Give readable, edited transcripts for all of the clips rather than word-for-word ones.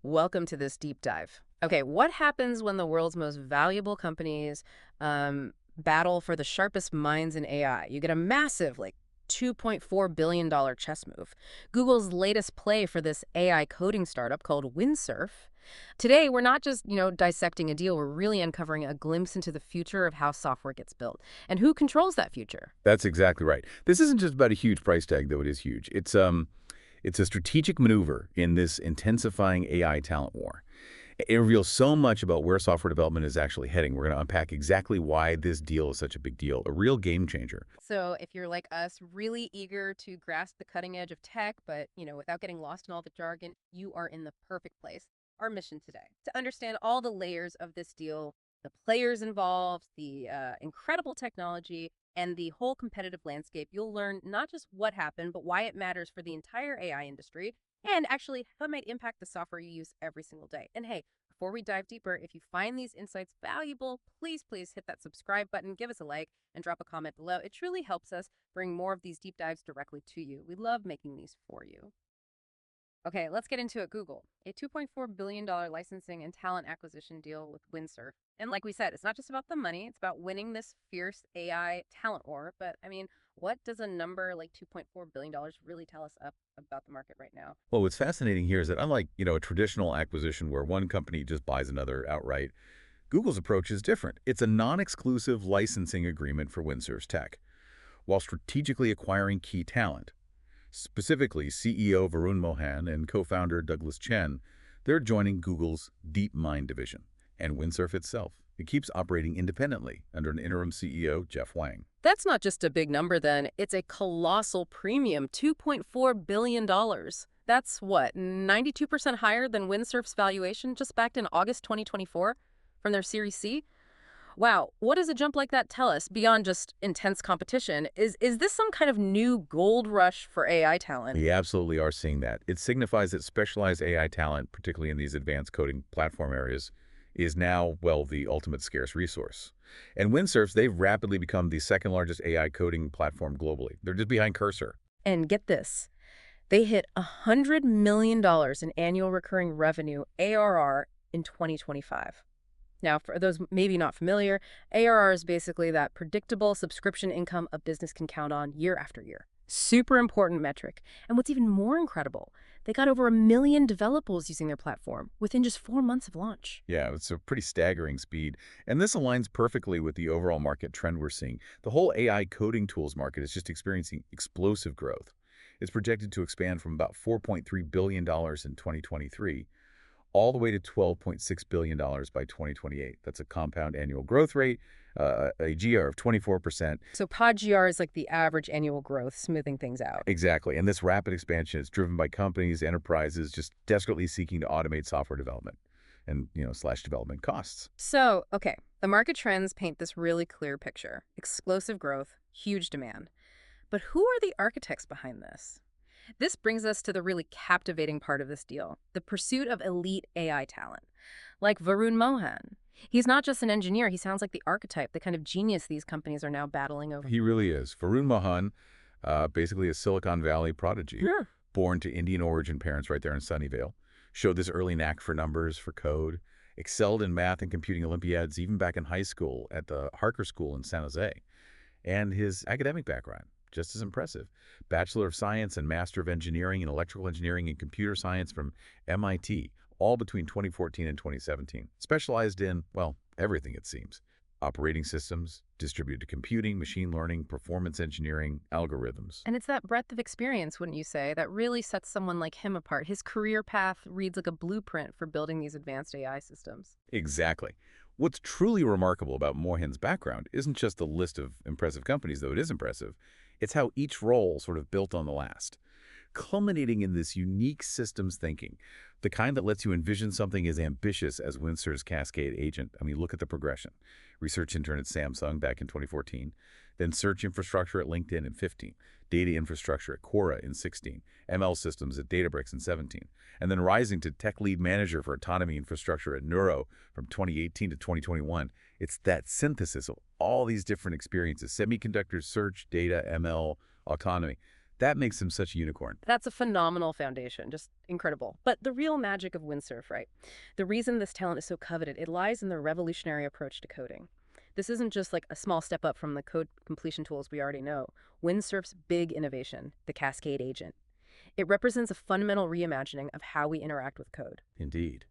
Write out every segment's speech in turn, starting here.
Welcome to this deep dive. Okay, what happens when the world's most valuable companies battle for the sharpest minds in AI? You get a massive, $2.4 billion chess move. Google's latest play for this AI coding startup called Windsurf. Today, we're not just, dissecting a deal, we're really uncovering a glimpse into the future of how software gets built and who controls that future. That's exactly right. This isn't just about a huge price tag, though it is huge. It's a strategic maneuver in this intensifying AI talent war. It reveals so much about where software development is actually heading. We're going to unpack exactly why this deal is such a big deal, a real game changer. So if you're like us, really eager to grasp the cutting edge of tech, but, without getting lost in all the jargon, you are in the perfect place. Our mission today, to understand all the layers of this deal, the players involved, the incredible technology, and the whole competitive landscape. You'll learn not just what happened, but why it matters for the entire AI industry, and actually how it might impact the software you use every single day. And hey, before we dive deeper, if you find these insights valuable, please hit that subscribe button, give us a like, and drop a comment below. It truly helps us bring more of these deep dives directly to you. We love making these for you. Okay, let's get into it. Google, a $2.4 billion licensing and talent acquisition deal with Windsurf. And like we said, it's not just about the money, it's about winning this fierce AI talent war. But I mean, what does a number like $2.4 billion really tell us about the market right now? Well, what's fascinating here is that unlike, a traditional acquisition where one company just buys another outright, Google's approach is different. It's a non-exclusive licensing agreement for Windsurf's tech, while strategically acquiring key talent. Specifically, CEO Varun Mohan and co-founder Douglas Chen, they're joining Google's DeepMind division, and Windsurf itself. It keeps operating independently under an interim CEO, Jeff Wang. That's not just a big number then, it's a colossal premium, $2.4 billion. That's what, 92% higher than Windsurf's valuation just backed in August 2024 from their Series C? Wow, what does a jump like that tell us beyond just intense competition? Is this some kind of new gold rush for AI talent? We absolutely are seeing that. It signifies that specialized AI talent, particularly in these advanced coding platform areas, is now, well, the ultimate scarce resource. And Windsurf's, they've rapidly become the second largest AI coding platform globally. They're just behind Cursor. And get this, they hit $100 million in annual recurring revenue, ARR, in 2025. Now, for those maybe not familiar, ARR is basically that predictable subscription income a business can count on year after year. Super important metric. And what's even more incredible, they got over 1 million developers using their platform within just 4 months of launch. Yeah, it's a pretty staggering speed. And this aligns perfectly with the overall market trend we're seeing. The whole AI coding tools market is just experiencing explosive growth. It's projected to expand from about $4.3 billion in 2023 all the way to $12.6 billion by 2028. That's a compound annual growth rate, a GR of 24%. So pod GR is like the average annual growth, smoothing things out. Exactly. And this rapid expansion is driven by companies, enterprises just desperately seeking to automate software development and, slash development costs. So, okay, the market trends paint this really clear picture. Explosive growth, huge demand. But who are the architects behind this? This brings us to the really captivating part of this deal, the pursuit of elite AI talent. Like Varun Mohan. He's not just an engineer, he sounds like the archetype, the kind of genius these companies are now battling over. He really is. Varun Mohan, basically a Silicon Valley prodigy, Yeah. born to Indian origin parents right there in Sunnyvale, showed this early knack for numbers, for code, excelled in math and computing Olympiads even back in high school at the Harker School in San Jose. And his academic background, just as impressive. Bachelor of Science and Master of Engineering in Electrical Engineering and Computer Science from MIT, all between 2014 and 2017. Specialized in, well, everything it seems. Operating systems, distributed computing, machine learning, performance engineering, algorithms. And it's that breadth of experience, wouldn't you say, that really sets someone like him apart. His career path reads like a blueprint for building these advanced AI systems. Exactly. What's truly remarkable about Mohan's background isn't just the list of impressive companies, though it is impressive. It's how each role sort of built on the last, culminating in this unique systems thinking, the kind that lets you envision something as ambitious as Windsurf's Cascade agent. I mean, look at the progression. Research intern at Samsung back in 2014, then search infrastructure at LinkedIn in 15, data infrastructure at Quora in 16, ML systems at Databricks in 17, and then rising to tech lead manager for autonomy infrastructure at Neuro from 2018 to 2021. It's that synthesis of all these different experiences, semiconductors, search, data, ML, autonomy, That makes them such a unicorn. That's a phenomenal foundation, just incredible. But the real magic of Windsurf, right? The reason this talent is so coveted, it lies in the revolutionary approach to coding. This isn't just like a small step up from the code completion tools we already know. Windsurf's big innovation, the Cascade agent. It represents a fundamental reimagining of how we interact with code. Indeed.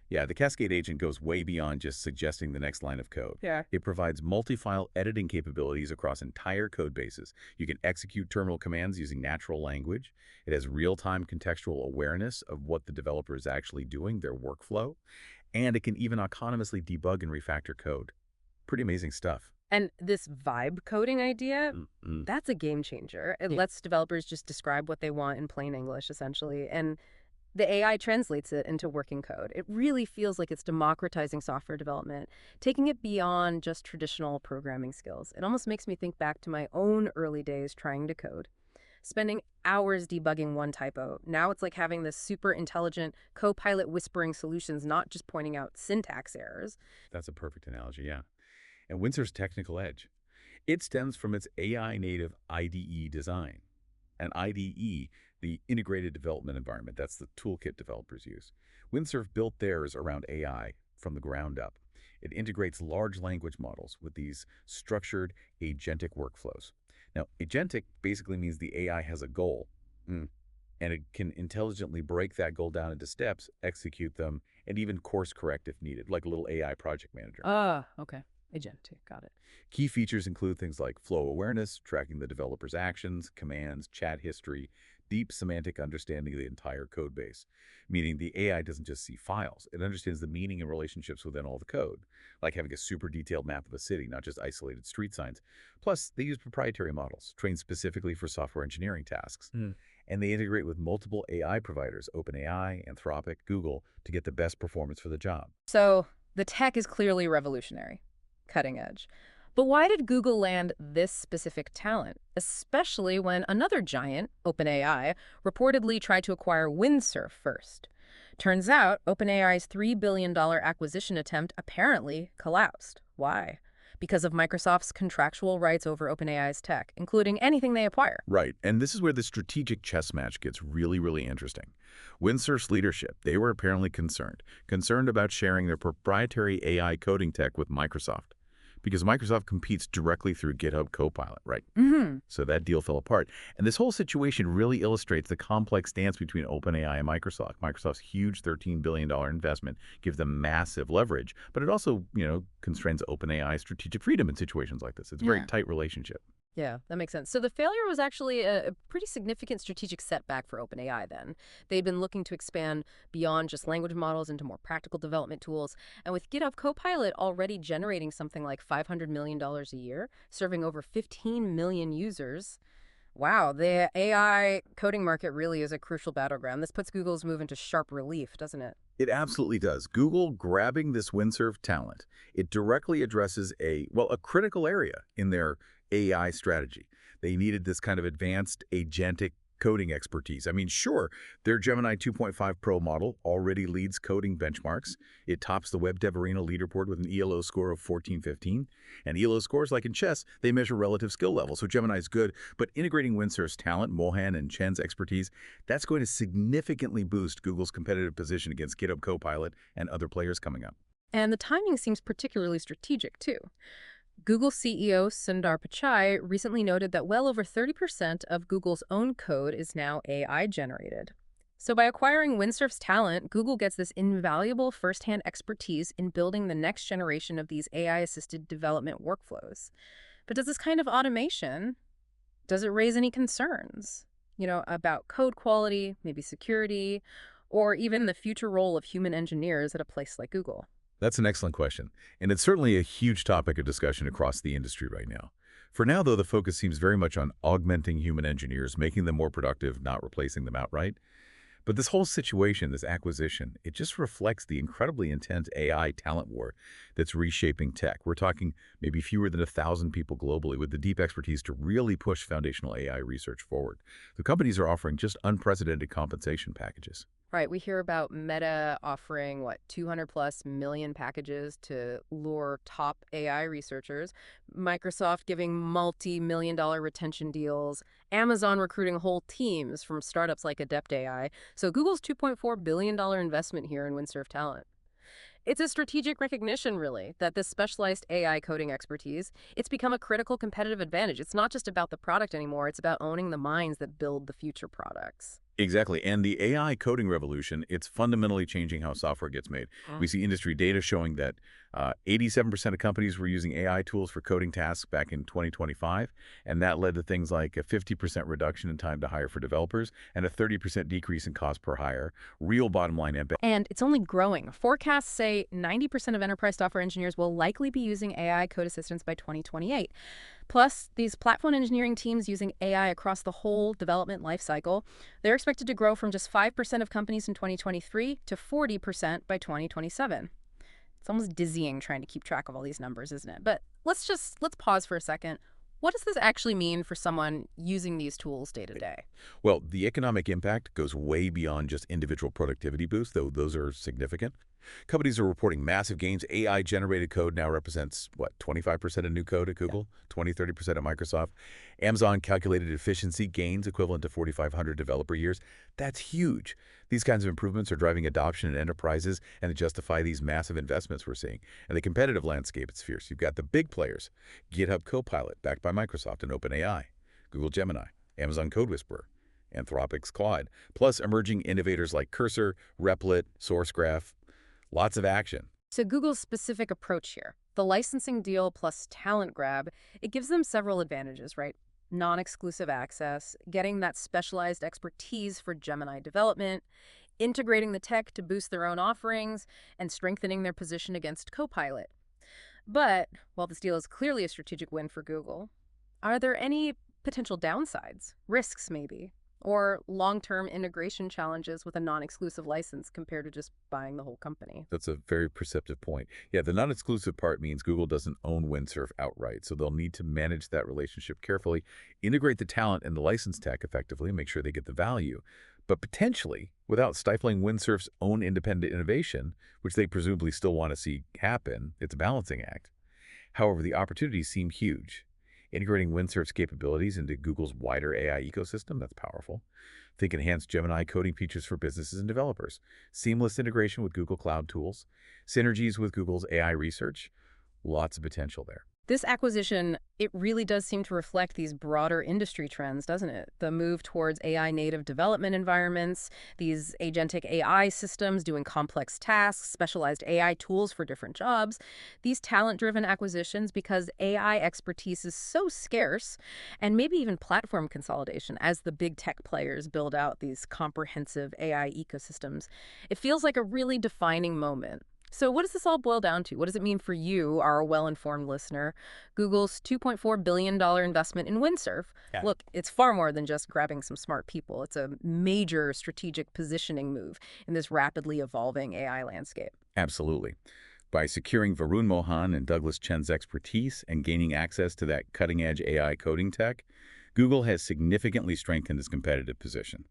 Yeah, the Cascade agent goes way beyond just suggesting the next line of code. Yeah. It provides multi-file editing capabilities across entire code bases. You can execute terminal commands using natural language. It has real-time contextual awareness of what the developer is actually doing, their workflow. And it can even autonomously debug and refactor code. Pretty amazing stuff. And this vibe coding idea, Mm-mm. that's a game changer. It Yeah. lets developers just describe what they want in plain English, essentially. And the AI translates it into working code. It really feels like it's democratizing software development, taking it beyond just traditional programming skills. It almost makes me think back to my own early days trying to code, spending hours debugging one typo. Now it's like having this super intelligent co-pilot whispering solutions, not just pointing out syntax errors. That's a perfect analogy, yeah. And Windsurf's technical edge. It stems from its AI-native IDE design. An IDE, the integrated development environment, that's the toolkit developers use. Windsurf built theirs around AI from the ground up. It integrates large language models with these structured agentic workflows. Now, agentic basically means the AI has a goal, and it can intelligently break that goal down into steps, execute them, and even course correct if needed, like a little AI project manager. Okay. Agentic, got it. Key features include things like flow awareness, tracking the developer's actions, commands, chat history, deep semantic understanding of the entire code base, meaning the AI doesn't just see files. It understands the meaning and relationships within all the code, like having a super detailed map of a city, not just isolated street signs. Plus, they use proprietary models, trained specifically for software engineering tasks. And they integrate with multiple AI providers, OpenAI, Anthropic, Google, to get the best performance for the job. So the tech is clearly revolutionary, cutting edge. But why did Google land this specific talent, especially when another giant, OpenAI, reportedly tried to acquire Windsurf first? Turns out, OpenAI's $3 billion acquisition attempt apparently collapsed. Why? Because of Microsoft's contractual rights over OpenAI's tech, including anything they acquire. Right, and this is where the strategic chess match gets really, really interesting. Windsurf's leadership, they were apparently concerned about sharing their proprietary AI coding tech with Microsoft, because Microsoft competes directly through GitHub Copilot, right? So that deal fell apart. And this whole situation really illustrates the complex dance between OpenAI and Microsoft. Microsoft's huge $13 billion investment gives them massive leverage, but it also, constrains OpenAI's strategic freedom in situations like this. It's a very tight relationship. Yeah, that makes sense. So the failure was actually a pretty significant strategic setback for OpenAI then. They'd been looking to expand beyond just language models into more practical development tools. And with GitHub Copilot already generating something like $500 million a year, serving over 15 million users, wow, the AI coding market really is a crucial battleground. This puts Google's move into sharp relief, doesn't it? It absolutely does. Google grabbing this Windsurf talent, it directly addresses a critical area in their AI strategy. They needed this kind of advanced agentic coding expertise. I mean, sure, their Gemini 2.5 Pro model already leads coding benchmarks. It tops the Web Dev Arena leaderboard with an ELO score of 1415. And ELO scores, like in chess, they measure relative skill level. So Gemini is good, but integrating Windsurf's talent, Mohan and Chen's expertise, that's going to significantly boost Google's competitive position against GitHub Copilot and other players coming up. And the timing seems particularly strategic, too. Google CEO Sundar Pichai recently noted that well over 30% of Google's own code is now AI-generated. So by acquiring Windsurf's talent, Google gets this invaluable first-hand expertise in building the next generation of these AI-assisted development workflows. But does this kind of automation, does it raise any concerns, about code quality, maybe security, or even the future role of human engineers at a place like Google? That's an excellent question, and it's certainly a huge topic of discussion across the industry right now. For now, though, the focus seems very much on augmenting human engineers, making them more productive, not replacing them outright. But this whole situation, this acquisition, it just reflects the incredibly intense AI talent war that's reshaping tech. We're talking maybe fewer than 1,000 people globally with the deep expertise to really push foundational AI research forward. The companies are offering just unprecedented compensation packages. Right. We hear about Meta offering, what, 200 plus million packages to lure top AI researchers, Microsoft giving multi-million dollar retention deals, Amazon recruiting whole teams from startups like Adept AI. So Google's $2.4 billion investment here in Windsurf talent. It's a strategic recognition, really, that this specialized AI coding expertise, it's become a critical competitive advantage. It's not just about the product anymore, it's about owning the minds that build the future products. Exactly. And the AI coding revolution, it's fundamentally changing how software gets made. We see industry data showing that 87% of companies were using AI tools for coding tasks back in 2025, and that led to things like a 50% reduction in time to hire for developers and a 30% decrease in cost per hire. Real bottom line impact. And it's only growing. Forecasts say 90% of enterprise software engineers will likely be using AI code assistants by 2028. Plus, these platform engineering teams using AI across the whole development lifecycle, they're expected to grow from just 5% of companies in 2023 to 40% by 2027. It's almost dizzying trying to keep track of all these numbers, isn't it? But let's pause for a second. What does this actually mean for someone using these tools day to day? Well, the economic impact goes way beyond just individual productivity boosts, though those are significant. Companies are reporting massive gains. AI-generated code now represents, what, 25% of new code at Google, 20-30% at Microsoft. Amazon calculated efficiency gains equivalent to 4,500 developer years. That's huge. These kinds of improvements are driving adoption in enterprises and to justify these massive investments we're seeing. And the competitive landscape, it's fierce. You've got the big players, GitHub Copilot, backed by Microsoft and OpenAI, Google Gemini, Amazon Code Whisperer, Anthropic's Claude, plus emerging innovators like Cursor, Replit, SourceGraph. Lots of action. So Google's specific approach here, the licensing deal plus talent grab, it gives them several advantages, right? Non-exclusive access, getting that specialized expertise for Gemini development, integrating the tech to boost their own offerings, and strengthening their position against Copilot. But while this deal is clearly a strategic win for Google, are there any potential downsides, risks maybe, or long-term integration challenges with a non-exclusive license compared to just buying the whole company? That's a very perceptive point. Yeah, the non-exclusive part means Google doesn't own Windsurf outright, so they'll need to manage that relationship carefully, integrate the talent and the license tech effectively, and make sure they get the value. But potentially, without stifling Windsurf's own independent innovation, which they presumably still want to see happen, it's a balancing act. However, the opportunities seem huge. Integrating Windsurf's capabilities into Google's wider AI ecosystem, that's powerful. Think enhanced Gemini coding features for businesses and developers, seamless integration with Google Cloud tools, synergies with Google's AI research, lots of potential there. This acquisition, it really does seem to reflect these broader industry trends, doesn't it? The move towards AI native development environments, these agentic AI systems doing complex tasks, specialized AI tools for different jobs, these talent-driven acquisitions because AI expertise is so scarce, and maybe even platform consolidation as the big tech players build out these comprehensive AI ecosystems. It feels like a really defining moment. So what does this all boil down to? What does it mean for you, our well-informed listener? Google's $2.4 billion investment in Windsurf. Yeah. Look, it's far more than just grabbing some smart people. It's a major strategic positioning move in this rapidly evolving AI landscape. Absolutely. By securing Varun Mohan and Douglas Chen's expertise and gaining access to that cutting-edge AI coding tech, Google has significantly strengthened its competitive position,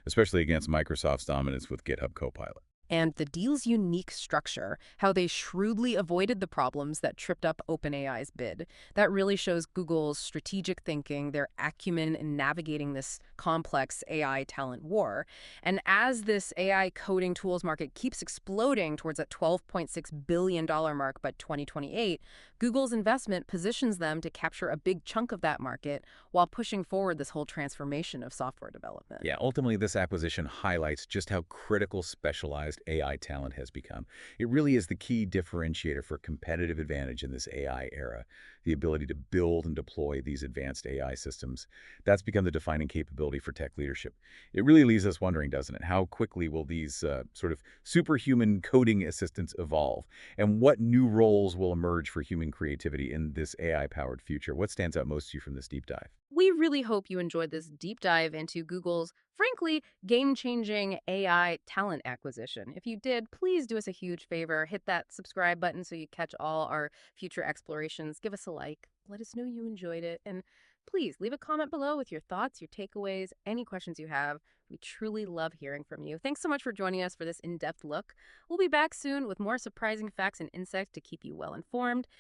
especially against Microsoft's dominance with GitHub Copilot. And the deal's unique structure, how they shrewdly avoided the problems that tripped up OpenAI's bid, that really shows Google's strategic thinking, their acumen in navigating this complex AI talent war. And as this AI coding tools market keeps exploding towards that $12.6 billion mark by 2028, Google's investment positions them to capture a big chunk of that market while pushing forward this whole transformation of software development. Yeah, ultimately, this acquisition highlights just how critical specialized AI talent has become. It really is the key differentiator for competitive advantage in this AI era, the ability to build and deploy these advanced AI systems. That's become the defining capability for tech leadership. It really leaves us wondering, doesn't it? How quickly will these sort of superhuman coding assistants evolve? And what new roles will emerge for human creativity in this AI-powered future? What stands out most to you from this deep dive? We really hope you enjoyed this deep dive into Google's, frankly, game changing AI talent acquisition. If you did, please do us a huge favor. Hit that subscribe button so you catch all our future explorations. Give us a like. Let us know you enjoyed it. And please leave a comment below with your thoughts, your takeaways, any questions you have. We truly love hearing from you. Thanks so much for joining us for this in depth look. We'll be back soon with more surprising facts and insights to keep you well informed.